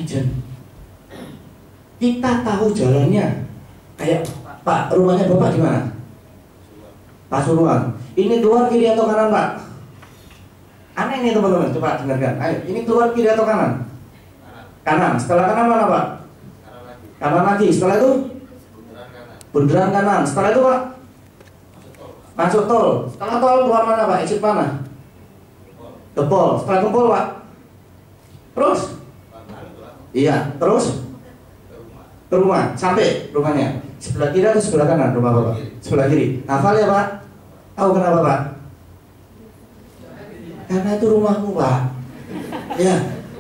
agent. Kita tahu jalannya. Kayak Pak, rumahnya Bapak di mana? Pasuruan. Ini keluar kiri atau kanan, Pak? Aneh nih teman-teman, coba dengarkan. Ayo, ini keluar kiri atau kanan? Kanan. Setelah kanan mana, Pak? Kanan lagi. Setelah itu? Bundaran kanan. Setelah itu, Pak? Masuk tol. Setelah tol keluar mana, Pak? Exit mana? Gempol. Setelah Gempol, Pak? Terus? Iya, terus? Ke rumah. Sampai rumahnya. Sebelah kiri atau sebelah kanan rumah Bapak? Sebelah kiri. Hafal ya, Pak? Tahu kenapa, Pak? Karena itu rumahmu, Pak. Ya,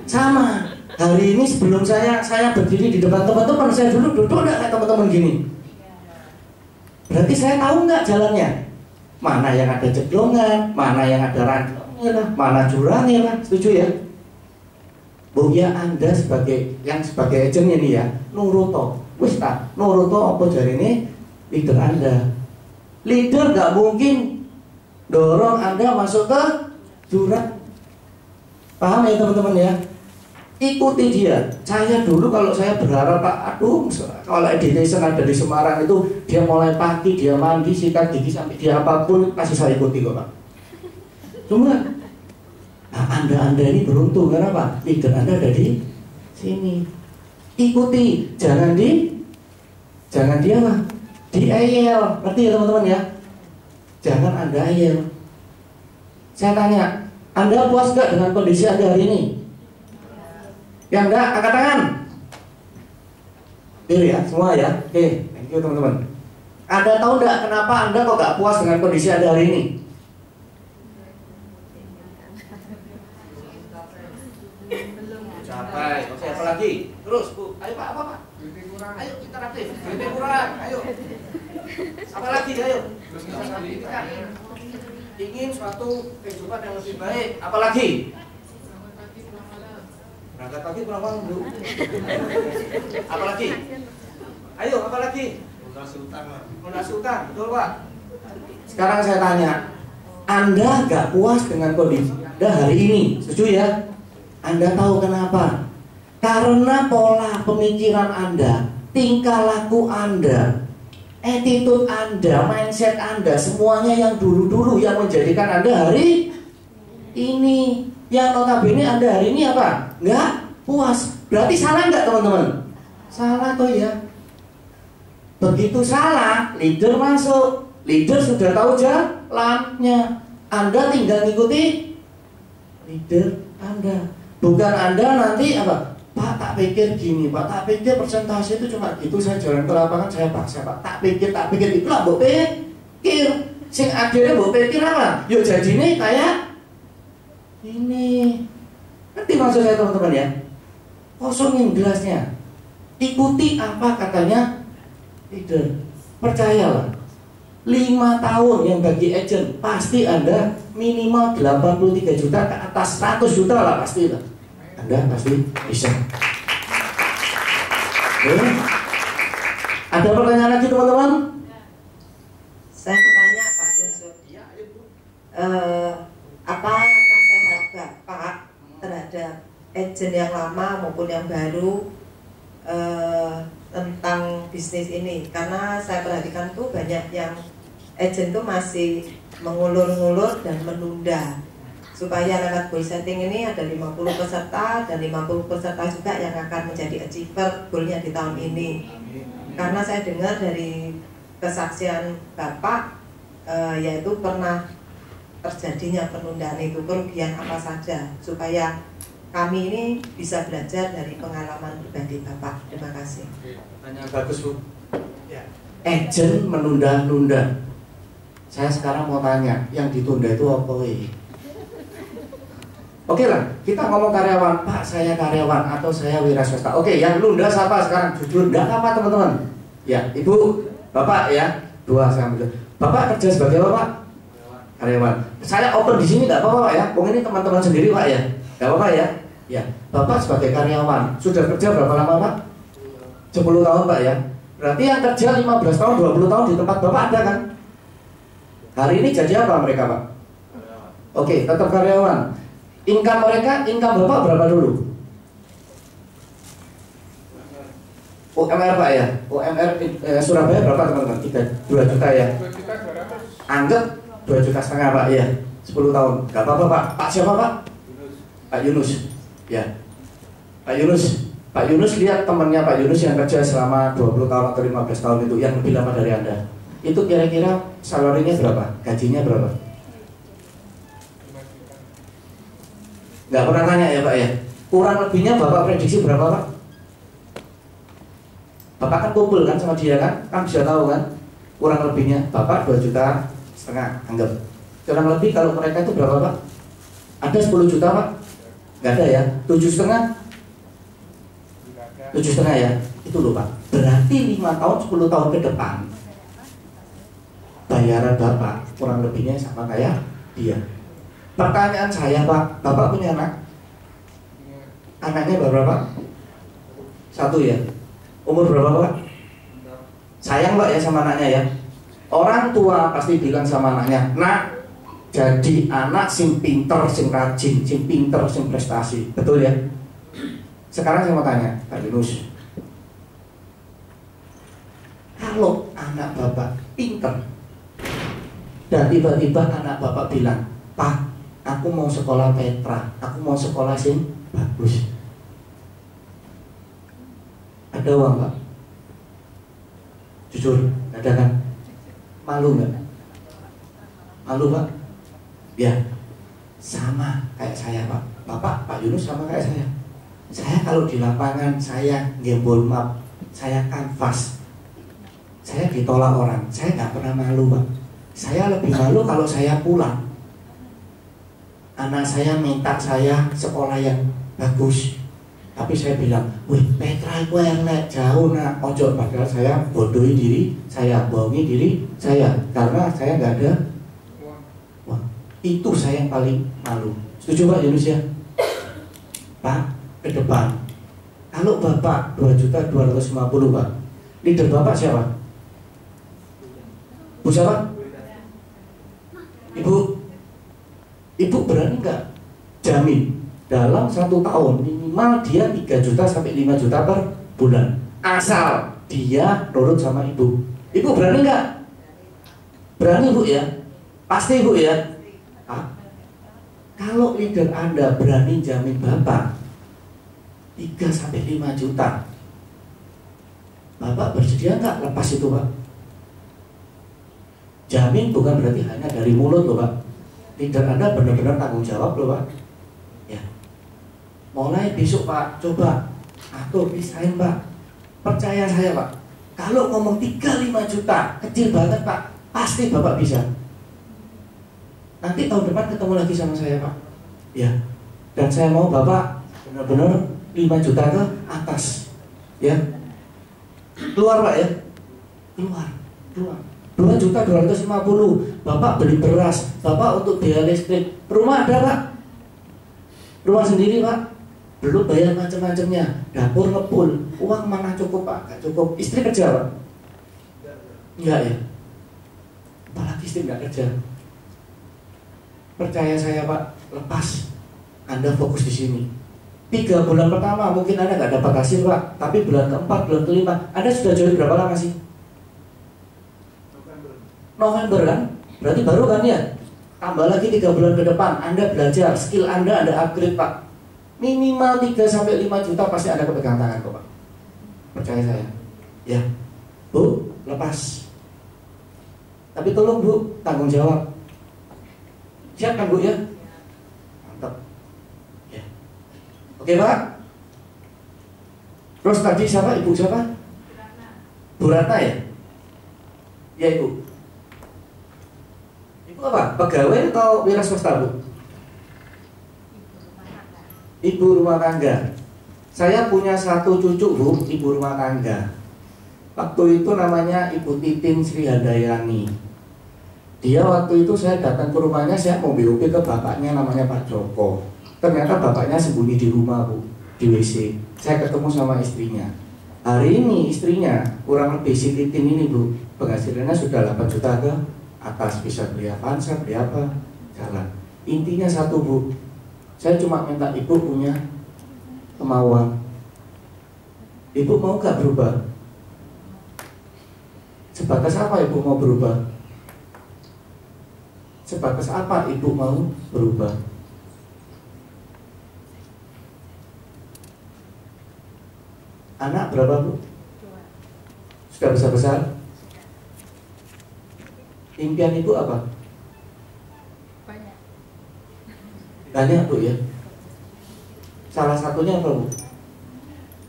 sama. Hari ini sebelum saya berdiri di depan teman-teman, saya dulu duduk enggak kayak teman-teman gini. Berarti saya tahu nggak jalannya? Mana yang ada ceklongan, mana yang ada rantaunya lah, mana jurangnya lah, setuju ya? Bu ya, Anda sebagai agent ini ya, nuruto, wis tak, nuruto apa jari ini leader Anda. Leader nggak mungkin dorong Anda masuk ke jurang. Paham ya teman-teman ya? Ikuti dia. Saya dulu kalau saya berharap Pak, aduh, kalau editation ada di Semarang itu dia mulai pagi, dia mandi, sikat gigi sampai dia apapun pasti saya ikuti kok, Pak. Cuma Anda ini beruntung karena apa? Leader Anda ada di sini. Ikuti, jangan dia lah diayel. Ngerti ya teman-teman ya? Jangan Anda ayel. Saya tanya, Anda puas gak dengan kondisi Anda hari ini? Yang enggak, angkat tangan. Clear ya, semua ya. Oke, thank you teman-teman. Anda tahu enggak kenapa Anda kok gak puas dengan kondisi Anda hari ini? Capai. Oke, apa lagi? Terus, Bu. Ayo Pak, apa Pak? Ayo interaktif. Duitnya kurang. Ayo. Apa lagi? Ayo. Ingin suatu kehidupan yang lebih baik. Apa lagi? Berangkat pagi pulang malam, Bu. Apa lagi? Ayo, apa lagi? Lunasi utang, betul Pak? Sekarang saya tanya, Anda gak puas dengan kondisi Anda hari ini, setuju ya? Anda tahu kenapa? Karena pola pemikiran Anda, tingkah laku Anda, attitude Anda, mindset Anda, semuanya yang dulu-dulu yang menjadikan Anda hari ini. Yang notabene Anda hari ini apa? Nggak puas. Berarti salah nggak teman-teman? Salah toh ya. Begitu salah, leader masuk. Leader sudah tahu jalannya. Anda tinggal ngikuti leader Anda. Bukan Anda nanti apa? Pak, tak pikir gini, Pak, tak pikir persentase itu cuma gitu, saya jalan ke lapangan, saya paksa, Pak. Tak pikir itulah mbok pikir. Sing akhirnya mbok pikir apa? Yo jadine kayak ini. Ngerti maksud saya teman-teman ya? Kosongin gelasnya. Ikuti apa katanya leader. Percayalah, 5 tahun yang bagi agent pasti Anda minimal 83 juta ke atas 100 juta lah pasti lah. Anda pasti bisa. Oke. Ada pertanyaan lagi teman-teman? Saya bertanya Pak Sunsun. Apa nasihat Bapak terhadap agent yang lama maupun yang baru tentang bisnis ini? Karena saya perhatikan tuh banyak yang agent tuh masih mengulur-ngulur dan menunda supaya lewat goal setting ini ada 50 peserta dan 50 peserta juga yang akan menjadi achiever goalnya di tahun ini. Karena saya dengar dari kesaksian Bapak yaitu pernah terjadinya penundaan itu, kerugian apa saja, supaya kami ini bisa belajar dari pengalaman pribadi Bapak. Terima kasih. Pertanyaan bagus, Bu. Ya. Agent menunda-nunda. Saya sekarang mau tanya, yang ditunda itu apa? Oke lah, kita ngomong karyawan, Pak saya karyawan atau saya wira swasta. Oke, yang nunda siapa sekarang? Jujur, enggak apa teman-teman. Ya, Ibu, Bapak ya, dua saya ambil. Bapak kerja sebagai apa Pak? Karyawan. Saya open di sini nggak apa-apa Pak ya. Pokoknya ini teman-teman sendiri Pak ya, nggak apa-apa ya. Ya, Bapak sebagai karyawan sudah kerja berapa lama Pak? 10 tahun Pak ya. Berarti yang kerja 15 tahun, 20 tahun di tempat Bapak ada kan? Hari ini jadi apa mereka Pak? Oke, tetap karyawan. Income mereka, income Bapak berapa dulu? UMR Pak ya? UMR Surabaya berapa teman-teman? 2 juta ya? 2.200.000. Anggap 2,5 juta Pak ya? 10 tahun. Gak apa-apa Pak. Pak siapa Pak? Pak Yunus. Ya. Pak Yunus. Pak Yunus lihat temannya Pak Yunus yang kerja selama 20 tahun atau 15 tahun itu, yang lebih lama dari Anda. Itu kira-kira salarinya berapa? Gajinya berapa? Nggak pernah tanya ya Pak ya? Kurang lebihnya Bapak prediksi berapa Pak? Bapak kan kumpul kan sama dia kan? Kan bisa tahu kan? Kurang lebihnya Bapak 2,5 juta, anggap. Kurang lebih kalau mereka itu berapa Pak? Ada 10 juta Pak? Nggak ada ya? 7,5? 7,5 ya? Itu loh Pak. Berarti 5 tahun, 10 tahun ke depan bayaran Bapak kurang lebihnya sama kayak dia. Pertanyaan saya Pak, Bapak punya anak? Anaknya berapa? 1 ya? Umur berapa Pak? Sayang Pak ya sama anaknya ya. Orang tua pasti bilang sama anaknya, nak, jadi anak sing pinter, sing rajin, sing pinter, sing prestasi. Betul ya? Sekarang saya mau tanya Pak Yunus, kalau anak Bapak pinter dan tiba-tiba anak Bapak bilang, Pak, aku mau sekolah Petra, aku mau sekolah sing bagus, ada uang Pak? Jujur, ada kan? Malu nggak? Malu Pak? Ya, sama kayak saya Pak. Bapak, Pak Yunus sama kayak saya. Saya kalau di lapangan, saya gembol map, saya kanvas, saya ditolak orang, saya nggak pernah malu Pak. Saya lebih malu kalau saya pulang, anak saya minta saya sekolah yang bagus, tapi saya bilang, wih Petra itu elek, jauh nak, ojo. Padahal saya bodohi diri saya, bohongi diri saya, karena saya nggak ada uang. Itu saya yang paling malu. Setuju Pak Yunus ya? Pak, ke depan, kalau Bapak 2.250.000 Pak, leader Bapak siapa? Bu siapa? Ibu berani nggak jamin dalam 1 tahun minimal dia 3 juta sampai 5 juta per bulan, asal dia nurut sama ibu. Ibu berani nggak? Berani Bu ya? Pasti Bu ya? Kalau leader Anda berani jamin Bapak 3 sampai 5 juta, Bapak bersedia nggak lepas itu Pak? Jamin bukan berarti hanya dari mulut loh Pak. Leader Anda benar-benar tanggung jawab loh Pak. Ya. Mulai besok Pak, coba atur pisahin Pak. Percaya saya Pak. Kalau ngomong 3-5 juta, kecil banget Pak, pasti Bapak bisa. Nanti tahun depan ketemu lagi sama saya Pak. Ya. Dan saya mau Bapak benar-benar 5 juta ke atas. Ya. Keluar Pak ya. Keluar. 2.250.000 Bapak beli beras, Bapak untuk biaya listrik. Rumah ada Pak? Rumah sendiri Pak? Belum bayar macam-macamnya, dapur ngepul, uang mana cukup Pak? Gak cukup. Istri kerja Pak? Enggak ya? Apalagi istri gak kerja. Percaya saya Pak, lepas. Anda fokus di sini. 3 bulan pertama mungkin Anda gak dapat hasil Pak, tapi bulan ke-4, bulan ke-5 Anda sudah join berapa lama sih? November kan? Berarti baru kan ya? Tambah lagi 3 bulan ke depan, Anda belajar, skill Anda upgrade Pak. Minimal 3-5 juta pasti Anda kepegang tangan kok Pak. Percaya saya. Ya, Bu, lepas. Tapi tolong Bu, tanggung jawab. Siap kan Bu ya? Mantap. Ya. Oke Pak. Terus tadi siapa? Ibu siapa? Bu Ratna ya? Ya Ibu. Ibu apa? Pegawai atau wira swasta Bu? Ibu rumah tangga. Saya punya 1 cucu Bu, ibu rumah tangga. Waktu itu namanya Ibu Titin Sri Handayani. Dia waktu itu saya datang ke rumahnya, saya mau BOP ke bapaknya namanya Pak Joko. Ternyata bapaknya sembunyi di rumah Bu, di WC. Saya ketemu sama istrinya. Hari ini istrinya kurang lebih si Titin ini Bu, penghasilannya sudah 8 juta ke atas, bisa beli Avanza, beli apa, jalan. Intinya satu Bu, saya cuma minta Ibu punya kemauan. Ibu mau gak berubah? Sebatas apa ibu mau berubah? Sebatas apa ibu mau berubah? Anak berapa bu? Sudah besar-besar? Impian ibu apa? Banyak. Banyak bu ya. Salah satunya apa bu?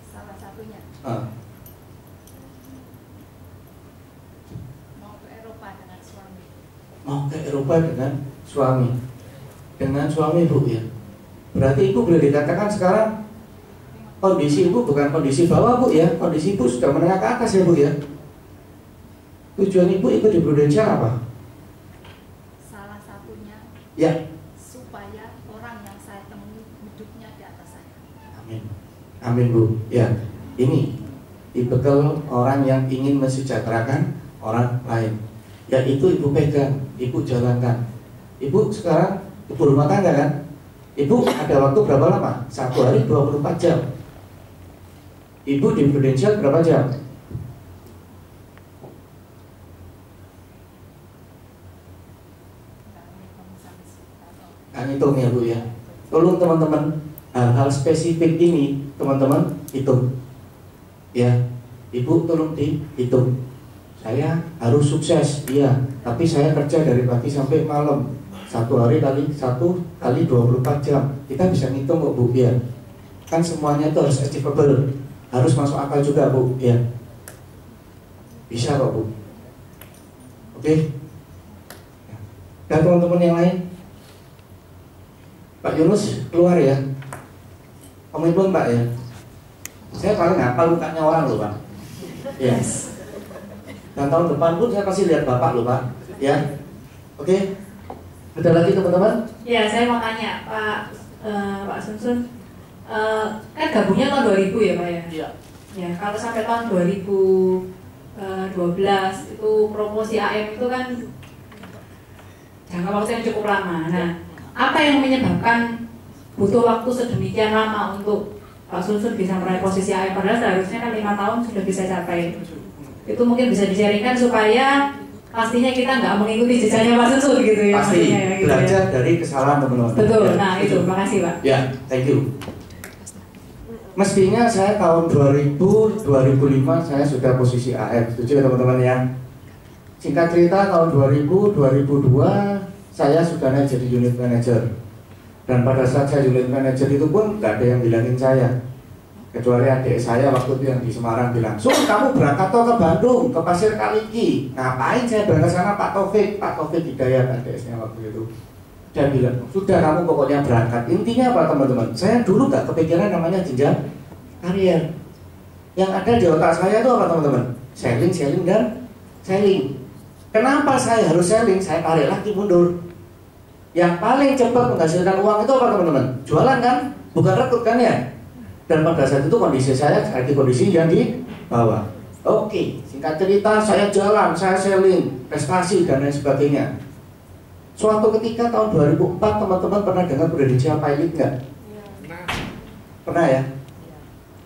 Salah satunya Ah. mau ke Eropa dengan suami. Mau ke Eropa dengan suami. Dengan suami bu ya. Berarti ibu boleh dikatakan sekarang kondisi ibu bukan kondisi bawah bu ya. Kondisi ibu sudah menengah ke atas ya bu ya. Tujuan ibu ikut di Prudential apa? Salah satunya Ya. supaya orang yang saya temui hidupnya di atas saya. Amin. Amin bu. Ya. Ini tipikal orang yang ingin mensejahterakan orang lain. Ya itu ibu pegang, ibu jalankan. Ibu sekarang ibu rumah tangga kan? Ibu ada waktu berapa lama? 1 hari 24 jam. Ibu di Prudential berapa jam? Nah, hitung ya bu ya. Tolong teman-teman, hal-hal spesifik ini teman-teman hitung. Ya, ibu tolong dihitung. Saya harus sukses, iya. Tapi saya kerja dari pagi sampai malam. 1 hari kali 24 jam. Kita bisa ngitung kok bu ya. Kan semuanya itu harus achievable, harus masuk akal juga bu ya. Bisa kok bu. Oke. Dan teman-teman yang lain, Pak Yunus keluar ya. Komitmen Pak ya. Saya paling hafal mukanya orang loh Pak. Yes. Dan tahun depan pun saya pasti lihat Bapak loh Pak. Ya. Oke. Ada lagi teman-teman? Ya, saya mau tanya Pak Sunsun, kan gabungnya tahun 2000 ya Pak ya? Iya. Ya, kalau sampai tahun 2012 itu promosi AM itu kan jangka waktu yang cukup lama. Nah, apa yang menyebabkan butuh waktu sedemikian lama untuk Pak Sunsun bisa meraih posisi AM? Padahal seharusnya kan 5 tahun sudah bisa capai. Itu mungkin bisa di-sharingkan supaya pastinya kita nggak mengikuti jejaknya Pak Sunsun gitu ya. Pasti gitu belajar ya. dari kesalahan teman-teman. Betul, Ya, nah itu, makasih Pak. Ya, thank you. Mestinya saya tahun 2005 saya sudah posisi AM. Setuju ya teman-teman ya? Singkat cerita tahun 2002 saya sudah naik jadi unit manager. Dan pada saat saya unit manager itu pun nggak ada yang bilangin saya, kecuali adik saya waktu itu yang di Semarang bilang, "Sun, kamu berangkat toh ke Bandung, ke Pasir Kaliki." Ngapain saya berangkat sana? Pak Taufik Hidayat adiknya waktu itu. Dia bilang, "Sudah kamu pokoknya berangkat." Intinya apa teman-teman? Saya dulu nggak kepikiran namanya jenjang karier. Yang ada di otak saya itu apa teman-teman? Selling, dan selling. Kenapa saya harus selling? Saya tarik lagi mundur. Yang paling cepat menghasilkan uang itu apa teman-teman? Jualan kan? Bukan rekrut kan ya? Dan pada saat itu kondisi saya lagi kondisi yang di bawah. Oke, singkat cerita saya jalan, saya selling, prestasi dan lain sebagainya. Suatu ketika tahun 2004 teman-teman pernah dengar Prudential Pilot nggak? Pernah ya?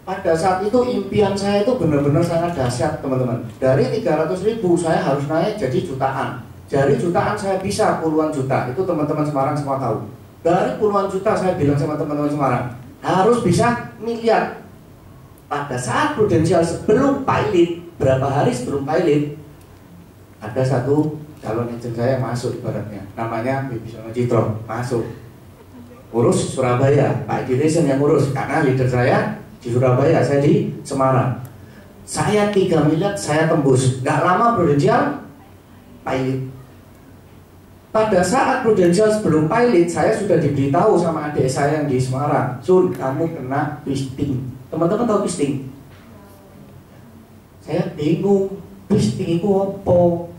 Pada saat itu impian saya itu benar-benar sangat dahsyat teman-teman. Dari 300.000 saya harus naik jadi jutaan. Dari jutaan saya bisa puluhan juta. Itu teman-teman Semarang semua tahu. Dari puluhan juta saya bilang sama teman-teman Semarang, harus bisa miliar. Pada saat Prudential sebelum pilot, berapa hari sebelum pilot, ada satu calon agent saya masuk ibaratnya, namanya Bibi Sono Citro, masuk urus Surabaya, Pak Edison yang urus, karena leader saya di Surabaya, saya di Semarang. Saya 3 miliar saya tembus, gak lama Prudential pilot. Pada saat Prudential sebelum pilot, saya sudah diberitahu sama adik saya yang di Semarang, "Sun, kamu kena pisting." Teman-teman tahu pisting? Saya bingung, pisting itu apa?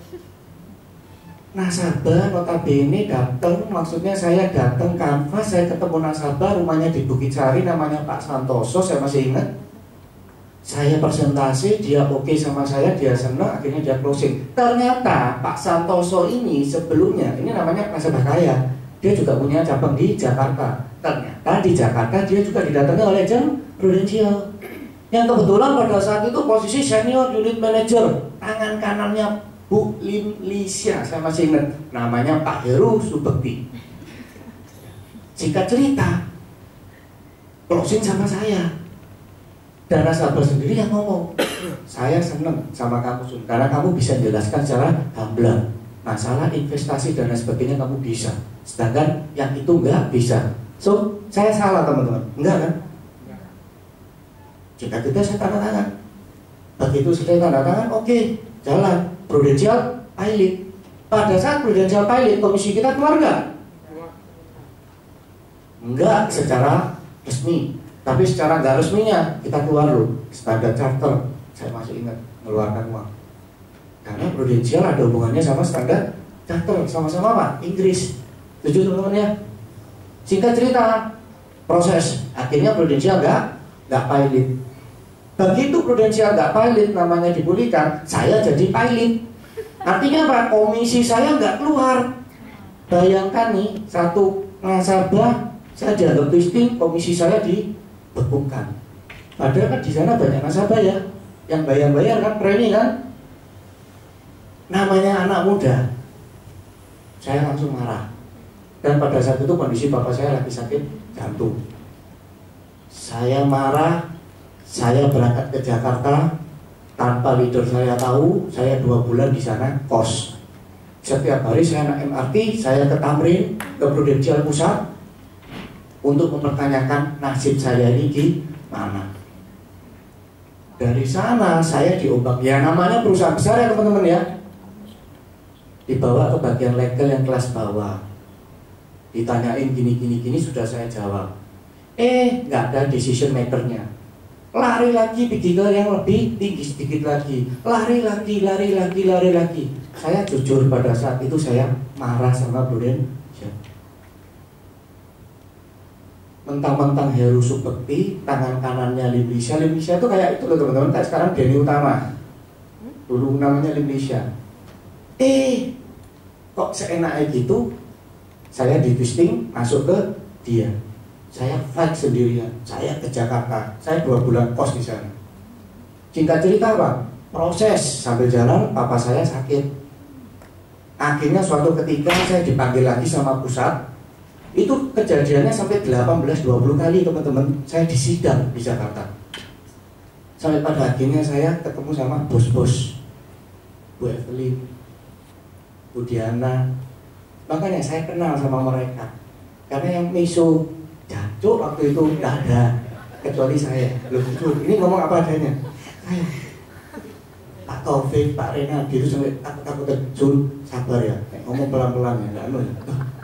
Nasabah notabene datang, maksudnya saya datang kanvas, saya ketemu nasabah, rumahnya di Bukit Sari, namanya Pak Santoso, saya masih ingat. Saya presentasi, dia oke sama saya, dia senang, akhirnya dia closing. Ternyata Pak Santoso ini sebelumnya, ini namanya nasabah kaya, dia juga punya cabang di Jakarta. Ternyata di Jakarta dia juga didatangi oleh agent Prudential. yang kebetulan pada saat itu posisi senior unit manager, tangan kanannya Bu Lisya, saya masih ingat namanya Pak Heru Subekti. Singkat cerita, closing sama saya, dan nasabah sendiri yang ngomong, saya seneng sama kamu Sun, karena kamu bisa jelaskan secara gamblang masalah investasi dan lain sebagainya, kamu bisa, sedangkan yang itu enggak bisa. So, saya salah teman-teman? Enggak kan? Jika kita saya tanda tangan, begitu saya tanda tangan, oke, jalan. Prudential pilot. Pada saat Prudential pilot, komisi kita keluar enggak? Enggak secara resmi, tapi secara enggak resminya kita keluar loh. Standard Charter, saya masih ingat mengeluarkan uang. Karena Prudential ada hubungannya sama Standard Charter, sama-sama apa? Inggris. Setuju teman-teman ya? Singkat cerita, proses akhirnya Prudential enggak pilot. Begitu Prudential enggak pilot, namanya dipulihkan, saya jadi pilot. Artinya apa? Komisi saya enggak keluar. Bayangkan nih, satu nasabah saya dianggap twisting, komisi saya dibekukan. Padahal kan di sana banyak nasabah ya, yang bayar-bayar kan, premi kan. Namanya anak muda, saya langsung marah. Dan pada saat itu kondisi bapak saya lagi sakit jantung. Saya marah, saya berangkat ke Jakarta tanpa leader saya tahu. Saya 2 bulan di sana kos. Setiap hari saya naik MRT, saya ke Tamrin, ke Prudential Pusat untuk mempertanyakan nasib saya ini gimana. Dari sana saya diombak, ya namanya perusahaan besar ya teman-teman ya, dibawa ke bagian legal yang kelas bawah. Ditanyain gini sudah saya jawab. Nggak ada decision makernya. Lari lagi pergi ke yang lebih tinggi sedikit lagi. Lari lagi. Saya jujur pada saat itu saya marah sama Prudential. Mentang-mentang Heru Subekti, tangan kanannya Limlisya itu kayak itu loh teman-teman. Kayak sekarang Denny Utama. Dulu namanya Limlisya. Kok seenaknya gitu? Saya di twisting masuk ke dia. Saya fight sendirian. Saya ke Jakarta. Saya 2 bulan kos di sana. Singkat cerita apa? Proses sambil jalan, papa saya sakit. Akhirnya suatu ketika saya dipanggil lagi sama pusat. Itu kejadiannya sampai 18-20 kali teman-teman. Saya disidang di Jakarta. Sampai pada akhirnya saya ketemu sama bos-bos, Bu Evelyn, Bu Diana. Makanya saya kenal sama mereka. Karena yang miso jancuk waktu itu nggak ada, kecuali saya. Loh, ini ngomong apa adanya. Saya, Pak Taufik, Pak Renaldi itu sampai takut terjun, sabar ya, ngomong pelan-pelan ya,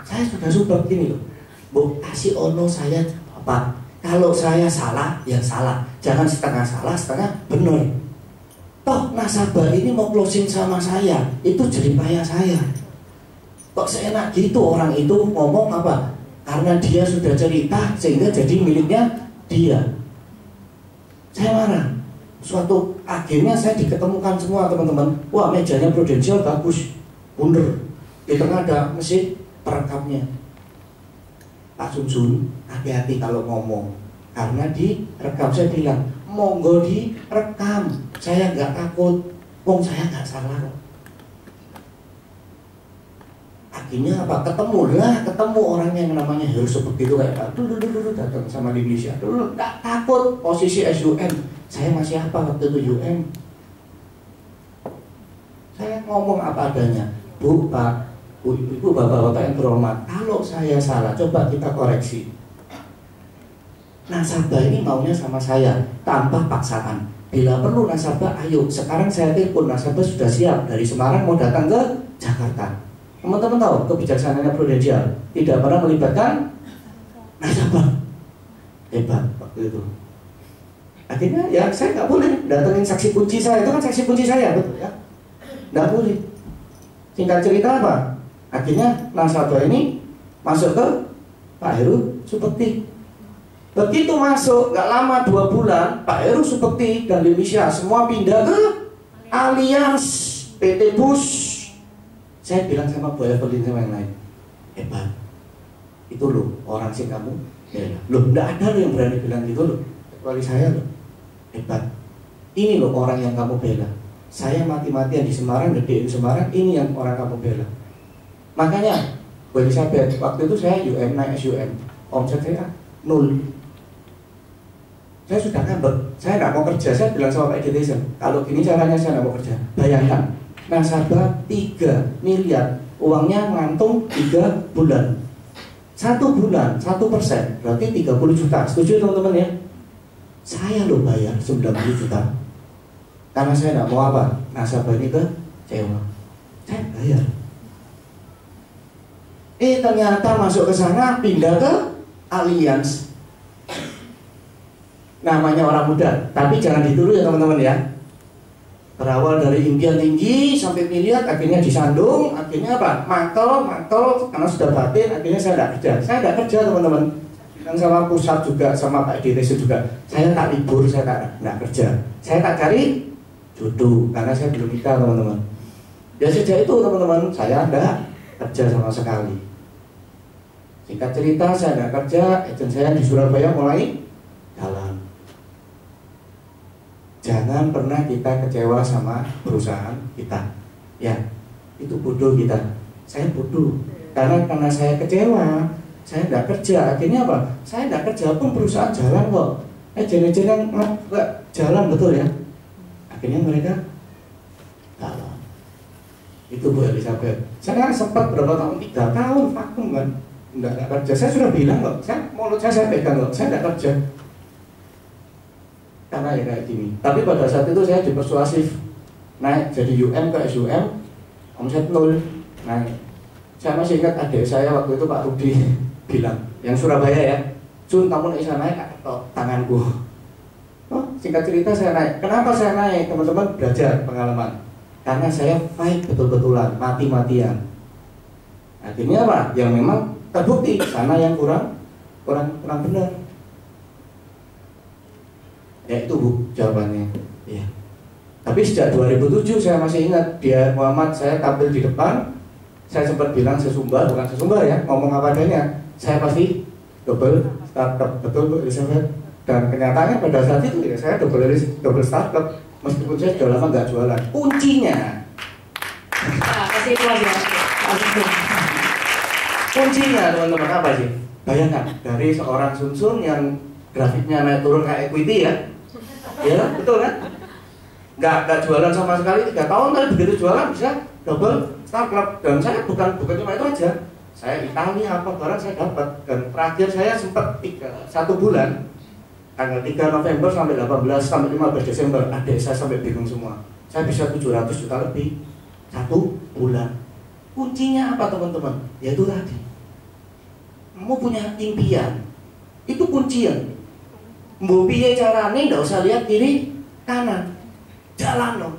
saya sudah super gini loh. Bu, kasih ono saya apa? Kalau saya salah, ya salah. Jangan setengah salah, setengah benar. Toh nasabah ini mau closing sama saya, itu jeripaya saya. Kok seenak gitu orang itu ngomong apa? Karena dia sudah cerita sehingga jadi miliknya dia. Saya marah. Suatu akhirnya saya diketemukan semua teman-teman. Wah, mejanya Prudential bagus, bunder. Di tengah ada mesin perekamnya. Pak Sun, hati-hati kalau ngomong. Karena direkam, saya bilang, monggo direkam. Saya nggak takut. Wong saya nggak salah kok. Akhirnya apa? Ketemu orang yang namanya Heru seperti itu kayak dulu datang sama di Indonesia. Dulu nggak takut, posisi SUM. Saya masih apa waktu itu UM. Saya ngomong apa adanya. Bu, Pak, Bu, Ibu, Bapak-bapak yang terhormat. Kalau saya salah, coba kita koreksi. Nasabah ini maunya sama saya tanpa paksaan. Bila perlu nasabah, ayo. Sekarang saya telepon, nasabah sudah siap dari Semarang mau datang ke Jakarta. Teman-teman tahu kebijaksanaannya Prudential tidak pernah melibatkan nasabah. Hebat waktu itu. Akhirnya ya saya nggak boleh datengin saksi kunci saya, itu kan saksi kunci saya, betul ya? Nggak boleh. Singkat cerita apa? Akhirnya nasabah ini masuk ke Pak Heru Subekti. Begitu masuk, nggak lama 2 bulan, Pak Heru Subekti dan Indonesia semua pindah ke Allianz PT Bus. Saya bilang sama Bu Evelyn sama yang lain, hebat. Itu loh orang sih kamu. Ya, loh, nggak ada loh yang berani bilang gitu loh, kecuali saya loh. hebat. Ini loh orang yang kamu bela. Saya mati-matian di Semarang, gede di Semarang, ini yang orang kamu bela. Makanya Bu Elizabeth, waktu itu saya UM naik SUM, omset saya 0. Saya sudah ngambek, saya nggak mau kerja. Saya bilang sama Pak Edison, kalau gini caranya saya nggak mau kerja. Bayangkan, nasabah 3 miliar, uangnya ngantung 3 bulan. 1 bulan, 1%, berarti 30 juta. Setuju teman-teman ya? Saya loh bayar 90 juta. Karena saya nggak mau apa? Nasabah ini kecewa. Saya bayar. Ternyata masuk ke sana, pindah ke Allianz. Namanya orang muda, tapi jangan ditiru ya teman-teman ya. Berawal dari impian tinggi sampai miliar, akhirnya disandung, akhirnya apa? Mantel, karena sudah batin, akhirnya saya tidak kerja. Saya tidak kerja teman-teman. Dan sama pusat juga, sama Pak DTC juga. Saya tak libur, saya tak kerja. Saya tak cari jodoh, karena saya belum nikah teman-teman. Ya sejak itu teman-teman, saya tidak kerja sama sekali. Singkat cerita, saya tidak kerja, agen saya di Surabaya mulai jalan. Jangan pernah kita kecewa sama perusahaan kita. Ya, itu bodoh kita. Saya bodoh. Karena saya kecewa, saya tidak kerja. Akhirnya apa? Saya tidak kerja pun perusahaan jalan kok. Agen-agen yang nggak jalan, betul ya. Akhirnya mereka jalan. Itu Bu Elizabeth. Saya sempat berapa tahun, 3 tahun vakum kan. Tidak kerja. Saya sudah bilang kok, mulut saya pegang kok, saya tidak kerja. Karena ya kayak gini. Tapi pada saat itu saya dipersuasif naik jadi UM ke SUM, omset 0 naik. Saya masih ingat adik saya waktu itu Pak Rudi bilang, yang Surabaya ya, Jun kamu bisa naik atau tanganku. Oh, singkat cerita saya naik. Kenapa saya naik? Teman-teman belajar pengalaman. Karena saya fight betul-betulan, mati-matian. Akhirnya apa? Yang memang terbukti sana yang kurang benar. Ya itu Bu jawabannya. Ya. Tapi sejak 2007 saya masih ingat dia Muhammad, saya tampil di depan, saya sempat bilang bukan sesumbar ya, ngomong apa adanya. Saya pasti double startup, betul Bu Elizabeth. Dan kenyataannya pada saat itu ya saya double startup, meskipun saya sudah lama nggak jualan. Kuncinya, kuncinya teman-teman apa sih? Bayangkan dari seorang Sun yang grafiknya naik turun kayak equity ya. Ya betul kan? Nggak jualan sama sekali 3 tahun, tapi begitu jualan bisa double startup. Dan saya bukan cuma itu aja. Saya Italia apa barang saya dapat. Dan terakhir saya sempat 1 bulan, tanggal 3 November sampai 18 sampai 15 Desember, adik saya sampai bingung semua. Saya bisa 700 juta lebih 1 bulan. Kuncinya apa teman-teman? Yaitu tadi, kamu punya impian, itu kuncian. Mbok piye carane ndak usah lihat kiri kanan. Jalan loh.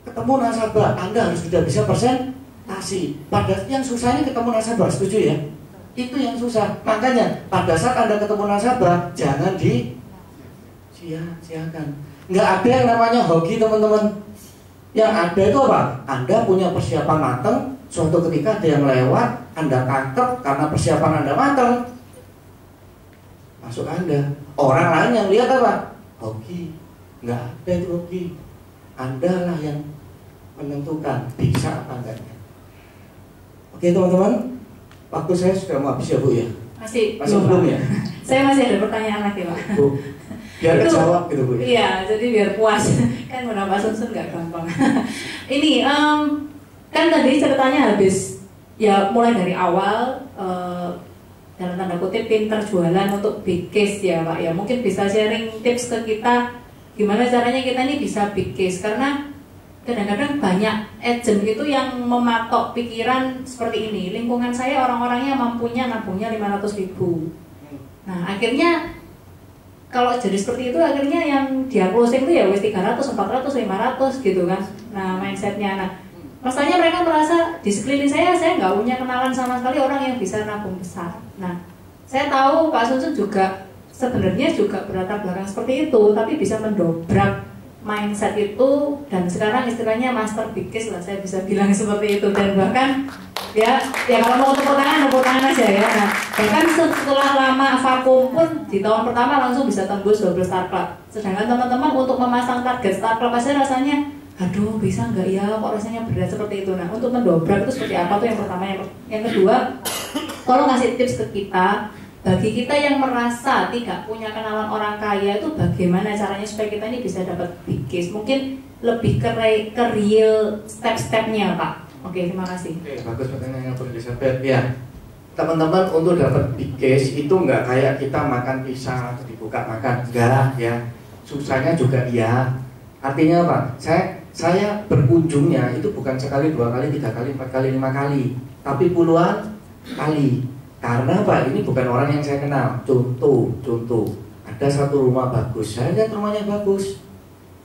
Ketemu nasabah, Anda harus sudah bisa presentasi. Pada yang susahnya ketemu nasabah, setuju ya? Itu yang susah. Makanya pada saat Anda ketemu nasabah, jangan sia-siakan. Nggak ada yang namanya hoki teman-teman. Yang ada itu apa? Anda punya persiapan matang, suatu ketika ada yang lewat, Anda tangkap karena persiapan Anda matang, masuk Anda. Orang lain yang lihat apa? Hoki. Nggak ada itu hoki. Anda lah yang menentukan bisa apa enggaknya. Oke teman-teman, waktu saya sudah mau habis ya Bu ya? Masih belum ya? Saya masih ada pertanyaan lagi Pak. Bu, biar kejawab gitu Bu ya? Iya, jadi biar puas. Kan menambah Sun nggak gampang. Ini kan tadi ceritanya habis ya, mulai dari awal dalam tanda kutip pinter jualan untuk big case ya Pak ya. Mungkin bisa sharing tips ke kita gimana caranya kita ini bisa big case, karena kadang-kadang banyak agent itu yang mematok pikiran seperti ini. Lingkungan saya orang-orangnya mampunya nabungnya 500.000. Nah akhirnya kalau jadi seperti itu, akhirnya yang dia closing itu ya wis 300, 400, 500 gitu kan. Nah mindsetnya, nah masalahnya mereka merasa di sekeliling saya nggak punya kenalan sama sekali orang yang bisa nabung besar. Nah saya tahu Pak Sun juga sebenarnya juga berlatar belakang seperti itu, tapi bisa mendobrak mindset itu, dan sekarang istilahnya master big case lah saya bisa bilang seperti itu. Dan bahkan Ya kalau mau tepuk tangan aja ya. Nah, bahkan setelah lama vakum pun di tahun pertama langsung bisa tembus 12 Star Club. Sedangkan teman-teman untuk memasang target Star Club pasti rasanya, aduh bisa nggak ya, kok rasanya berat seperti itu. Nah untuk mendobrak itu seperti apa tuh yang pertama. Yang kedua, tolong kasih tips ke kita. Bagi kita yang merasa tidak punya kenalan orang kaya itu bagaimana caranya supaya kita ini bisa dapat big case. Mungkin lebih ke real step-stepnya Pak. Oke, terima kasih. Oke, bagus pertanyaannya Bu Elizabeth. Ya, teman-teman untuk dapat big case itu nggak kayak kita makan pisang atau dibuka makan, enggak ya. Susahnya juga iya. Artinya apa? Saya berkunjungnya itu bukan sekali, 2 kali, 3 kali, 4 kali, 5 kali, tapi puluhan kali. Karena Pak, ini bukan orang yang saya kenal. Contoh, ada satu rumah bagus, saya lihat rumahnya bagus,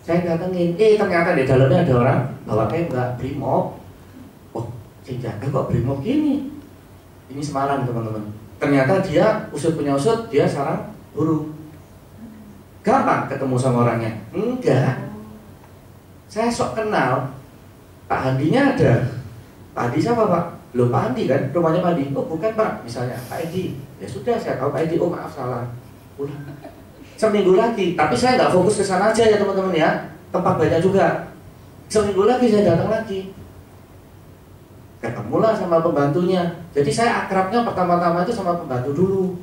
saya datengin, ternyata di dalamnya ada orang bawa tembak, brimob. Si jaga kok brimob gini? Ini Semarang teman-teman. Ternyata dia usut punya usut, dia sarang burung. Gampang ketemu sama orangnya? Enggak. Saya sok kenal. Pak Handinya ada. Pak Handi siapa Pak? Loh Pak Handi kan, rumahnya Pak Handi. Oh bukan Pak, misalnya Pak Edi. Ya sudah, saya tahu Pak Edi. Oh maaf salah. Udah. Seminggu lagi, tapi saya nggak fokus ke sana aja ya teman-teman ya. Tempat banyak juga. Seminggu lagi saya datang lagi. Ketemulah sama pembantunya. Jadi saya akrabnya pertama-tama itu sama pembantu dulu.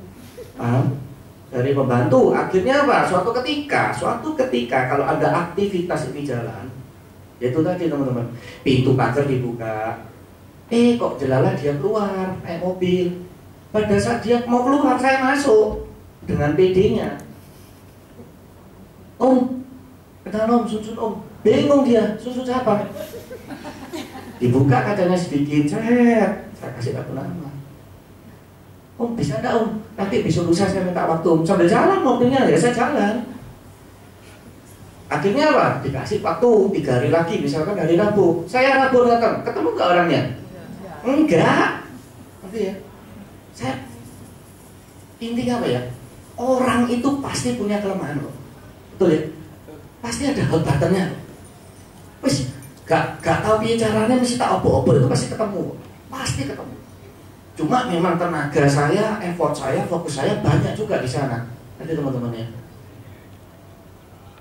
Dari pembantu, akhirnya apa? Suatu ketika kalau ada aktivitas ini jalan, yaitu tadi teman-teman, pintu pagar dibuka, kok jelalah dia keluar naik mobil. Pada saat dia mau keluar, saya masuk dengan PD-nya. Om, kenal Om, susun Om. Bingung dia, susun siapa? Dibuka kacanya sedikit, saya kasih kartu nama. Om bisa enggak Om? Nanti besok lusa saya minta waktu Om. Sambil jalan mobilnya, ya saya jalan. Akhirnya apa? Dikasih waktu 3 hari lagi, misalkan hari Rabu. Saya Rabu datang, ketemu nggak orangnya? Enggak. Nanti ya. Saya intinya apa ya? Orang itu pasti punya kelemahan loh. Betul ya? Pasti ada hambatannya. Wis gak tahu piye caranya mesti tak opo-opo itu pasti ketemu. Cuma memang tenaga saya, effort saya, fokus saya banyak juga di sana. Nanti teman-teman ya.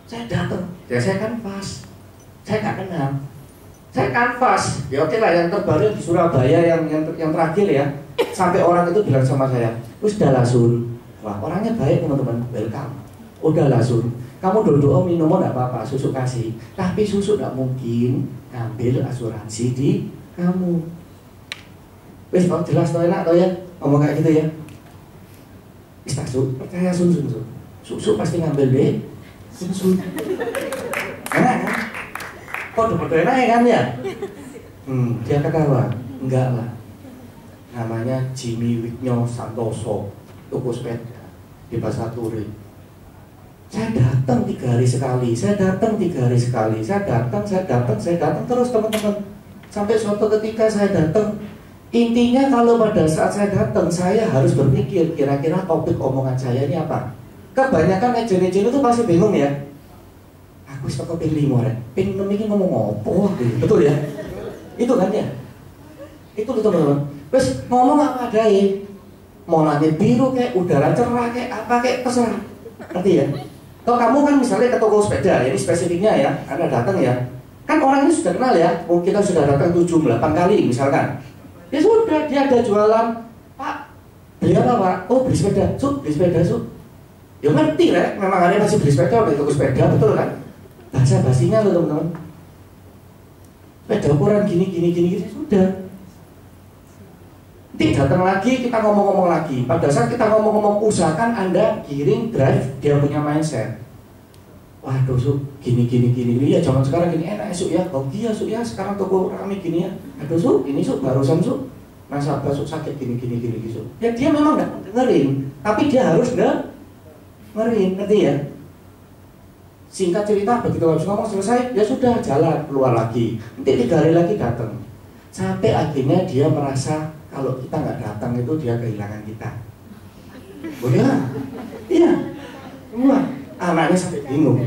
Saya datang, ya saya kanvas. Saya nggak kenal. Saya kanvas. Ya oke lah, yang terbaru di Surabaya yang terakhir ya. Sampai orang itu bilang sama saya, "Udah lah Sun." Wah, orangnya baik teman-teman, welcome. Udah lah Sun. Kamu duduk minum enggak apa-apa, susu kasih. Tapi susu enggak mungkin ngambil asuransi di kamu. Wes, kok jelas toh enak toh ya? Ngomong kayak gitu ya. Wis tak percaya Sun. Susu pasti ngambil deh. Sun. Enak kan? Kok udah enak ya kan ya? Dia ketawa. Enggak lah. Namanya Jimmy Wignyo Santoso, toko sepeda di Pasar Turi. Saya datang 3 hari sekali, saya datang terus teman-teman. Sampai suatu ketika saya datang. Intinya kalau pada saat saya datang, saya harus berpikir kira-kira topik omongan saya ini apa. Kebanyakan ejen-ejen itu pasti bingung ya. Aku suka pilih ya. Pengen ini ngomong apa? Betul ya? Itu kan ya? Itu teman-teman. Terus ngomong apa ada ya? Mau langit biru kayak udara cerah kayak apa kayak terserah. Ngerti ya? Kalau kamu kan misalnya ke toko sepeda, ini spesifiknya ya, Anda datang ya, kan orang ini sudah kenal ya, kita sudah datang 7-8 kali misalkan. Ya sudah, dia ada jualan, Pak, beli apa Pak? Oh beli sepeda, beli sepeda. Ya ngerti lah, memang ada masih beli sepeda, beli toko sepeda, betul kan? Bahasa basinya loh teman-teman. Sepeda ukuran gini, sudah. Nanti datang lagi, kita ngomong-ngomong lagi. Pada saat kita ngomong-ngomong, usahakan Anda giring drive dia punya mindset. Waduh, Su, gini. Ya zaman sekarang gini enak ya, Su ya. Oh iya, Su ya, sekarang toko rame gini ya. Aduh, Su, ini Su, barusan Su. Nasabah Su sakit gini, Su. Ya dia memang nggak dengerin, tapi dia harus dengerin, ngerti ya? Singkat cerita, begitu habis ngomong selesai, ya sudah jalan, keluar lagi. Nanti 3 hari lagi datang. Sampai akhirnya dia merasa kalau kita nggak datang itu dia kehilangan kita. Oh ya, iya. Semua anaknya sampai bingung.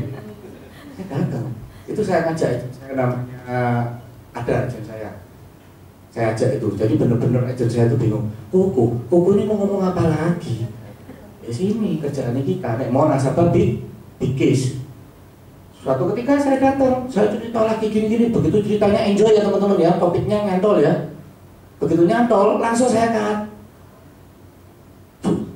Saya datang. Itu saya ngajak, saya namanya ada aja saya saya ajak itu. Jadi bener-bener agent saya itu bingung. Kuku ini mau ngomong apa lagi? Ya sini kerjaannya kita. Nek mau nasabah bikis. Suatu ketika saya datang, saya cerita lagi gini-gini. Begitu ceritanya enjoy ya teman-teman ya, topiknya nyantol ya. Begitu nyantol, langsung saya cut.